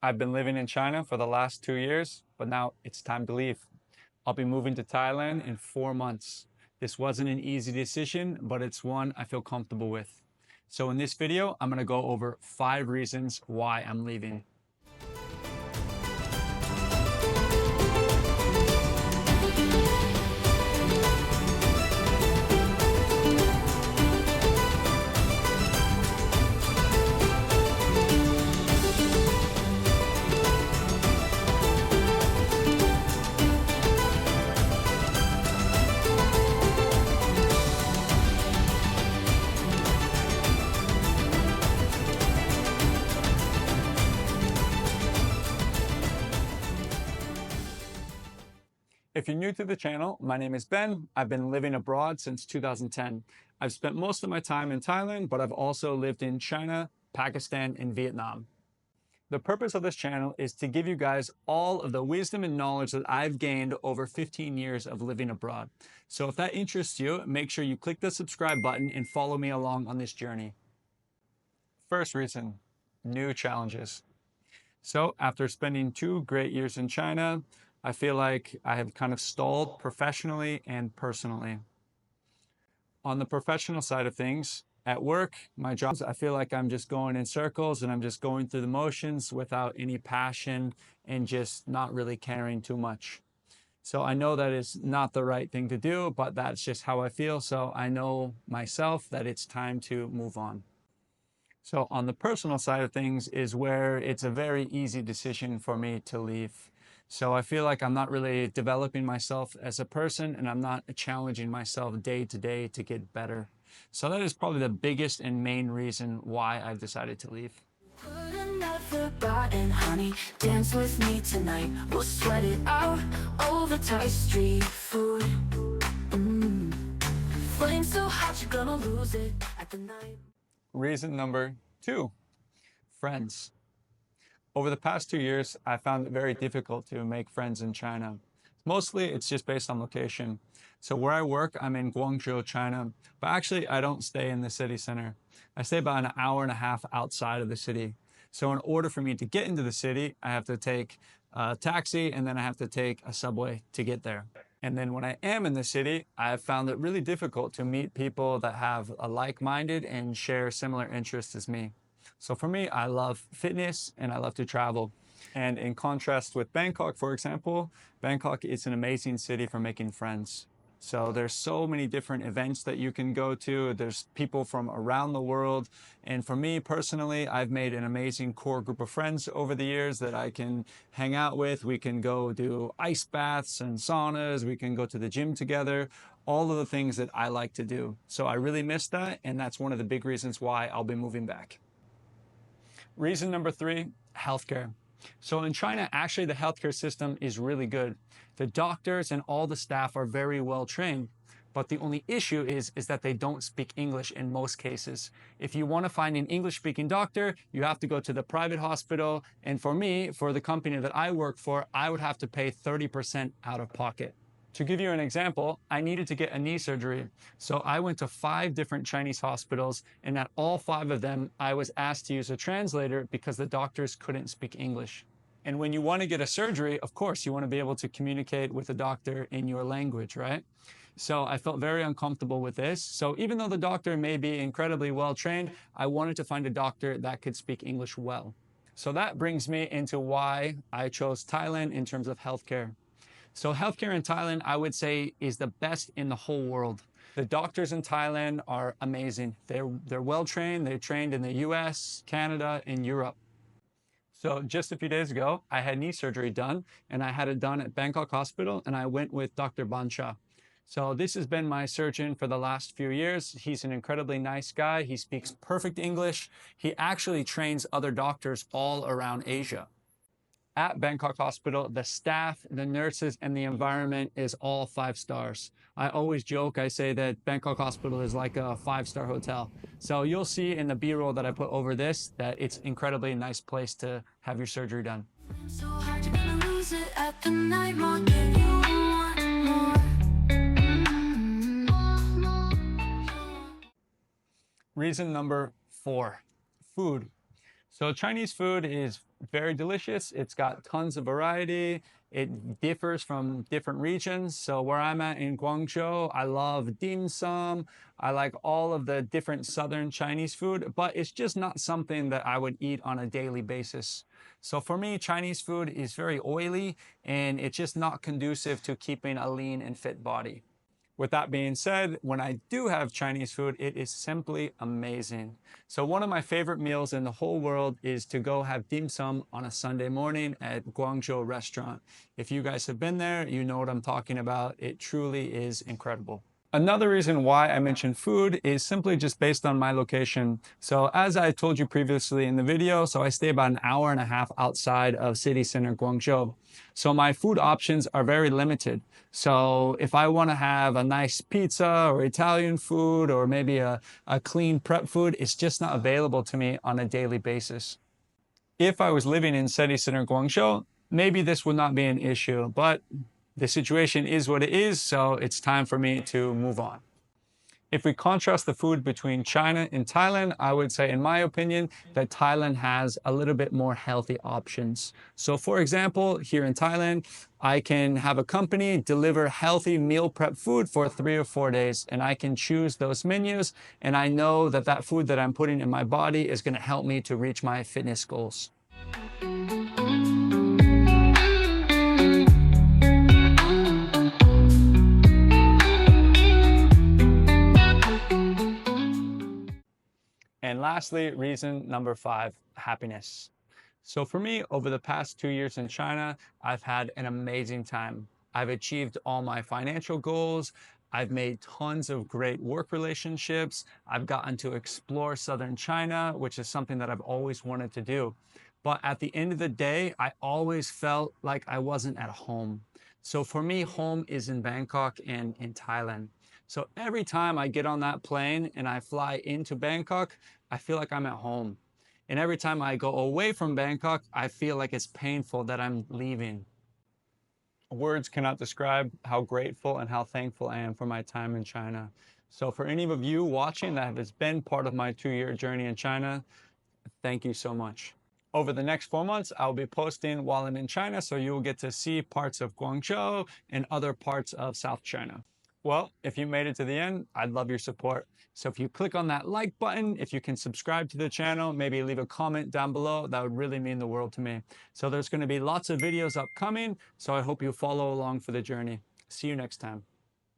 I've been living in China for the last 2 years, but now it's time to leave. I'll be moving to Thailand in 4 months. This wasn't an easy decision, but it's one I feel comfortable with. So in this video, I'm gonna go over 5 reasons why I'm leaving. If you're new to the channel, my name is Ben. I've been living abroad since 2010. I've spent most of my time in Thailand, but I've also lived in China, Pakistan, and Vietnam. The purpose of this channel is to give you guys all of the wisdom and knowledge that I've gained over 15 years of living abroad. So if that interests you, make sure you click the subscribe button and follow me along on this journey. First reason, new challenges. So after spending 2 great years in China, I feel like I have kind of stalled professionally and personally. On the professional side of things, at work, my jobs, I feel like I'm just going in circles and I'm just going through the motions without any passion and just not really caring too much. So I know that is not the right thing to do, but that's just how I feel. So I know myself that it's time to move on. So on the personal side of things is where it's a very easy decision for me to leave. So I feel like I'm not really developing myself as a person and I'm not challenging myself day to day to get better. So that is probably the biggest and main reason why I've decided to leave. Put another bite in, honey, dance with me tonight. We'll sweat it out over Thai street food. Flame so hot you're gonna lose it at the night. Reason number 2, friends. Over the past 2 years, I found it very difficult to make friends in China. Mostly it's just based on location. So where I work, I'm in Guangzhou, China, but actually I don't stay in the city center. I stay about an hour and a half outside of the city. So in order for me to get into the city, I have to take a taxi and then I have to take a subway to get there. And then when I am in the city, I have found it really difficult to meet people that have a like-minded and share similar interests as me. So for me, I love fitness and I love to travel. And in contrast with Bangkok, for example, Bangkok is an amazing city for making friends. So there's so many different events that you can go to. There's people from around the world. And for me personally, I've made an amazing core group of friends over the years that I can hang out with. We can go do ice baths and saunas. We can go to the gym together. All of the things that I like to do. So I really miss that. And that's one of the big reasons why I'll be moving back. Reason number 3, healthcare. So in China, actually the healthcare system is really good. The doctors and all the staff are very well trained, but the only issue is that they don't speak English in most cases. If you want to find an English speaking doctor, you have to go to the private hospital. And for me, for the company that I work for, I would have to pay 30% out of pocket. To give you an example, I needed to get a knee surgery. So I went to 5 different Chinese hospitals, and at all 5 of them, I was asked to use a translator because the doctors couldn't speak English. And when you want to get a surgery, of course, you want to be able to communicate with the doctor in your language, right? So I felt very uncomfortable with this. So even though the doctor may be incredibly well trained, I wanted to find a doctor that could speak English well. So that brings me into why I chose Thailand in terms of healthcare. So healthcare in Thailand, I would say, is the best in the whole world. The doctors in Thailand are amazing. They're well trained. They're trained in the US, Canada, and Europe. So just a few days ago, I had knee surgery done, and I had it done at Bangkok Hospital, and I went with Dr. Bansha. So this has been my surgeon for the last few years. He's an incredibly nice guy. He speaks perfect English. He actually trains other doctors all around Asia. At Bangkok Hospital, the staff, the nurses, and the environment is all 5 stars. I always joke, I say that Bangkok Hospital is like a 5-star hotel. So you'll see in the B-roll that I put over this, that it's incredibly nice place to have your surgery done. So hard you're gonna lose it at the night, more than you want more. Reason number 4, food. So Chinese food is very delicious. It's got tons of variety. It differs from different regions. So where I'm at in Guangzhou, I love dim sum. I like all of the different southern Chinese food, but it's just not something that I would eat on a daily basis. So for me, Chinese food is very oily and it's just not conducive to keeping a lean and fit body. With that being said, when I do have Chinese food, it is simply amazing. So one of my favorite meals in the whole world is to go have dim sum on a Sunday morning at Guangzhou restaurant. If you guys have been there, you know what I'm talking about. It truly is incredible. Another reason why I mentioned food is simply just based on my location. So as I told you previously in the video, so I stay about an hour and a half outside of city center Guangzhou. So my food options are very limited. So if I want to have a nice pizza or Italian food or maybe a clean prep food, it's just not available to me on a daily basis. If I was living in city center Guangzhou, maybe this would not be an issue, but the situation is what it is, so it's time for me to move on. If we contrast the food between China and Thailand, I would say, in my opinion, that Thailand has a little bit more healthy options. So for example, here in Thailand, I can have a company deliver healthy meal prep food for 3 or 4 days, and I can choose those menus, and I know that that food that I'm putting in my body is going to help me to reach my fitness goals. And lastly, reason number 5, happiness. So for me, over the past 2 years in China, I've had an amazing time. I've achieved all my financial goals. I've made tons of great work relationships. I've gotten to explore southern China, which is something that I've always wanted to do. But at the end of the day, I always felt like I wasn't at home. So for me, home is in Bangkok and in Thailand. So every time I get on that plane and I fly into Bangkok, I feel like I'm at home. And every time I go away from Bangkok, I feel like it's painful that I'm leaving. Words cannot describe how grateful and how thankful I am for my time in China. So for any of you watching that has been part of my 2-year journey in China, thank you so much. Over the next 4 months, I'll be posting while I'm in China, so you'll get to see parts of Guangzhou and other parts of South China. Well, if you made it to the end, I'd love your support. So if you click on that like button, if you can subscribe to the channel, maybe leave a comment down below, that would really mean the world to me. So there's going to be lots of videos upcoming, so I hope you follow along for the journey. See you next time.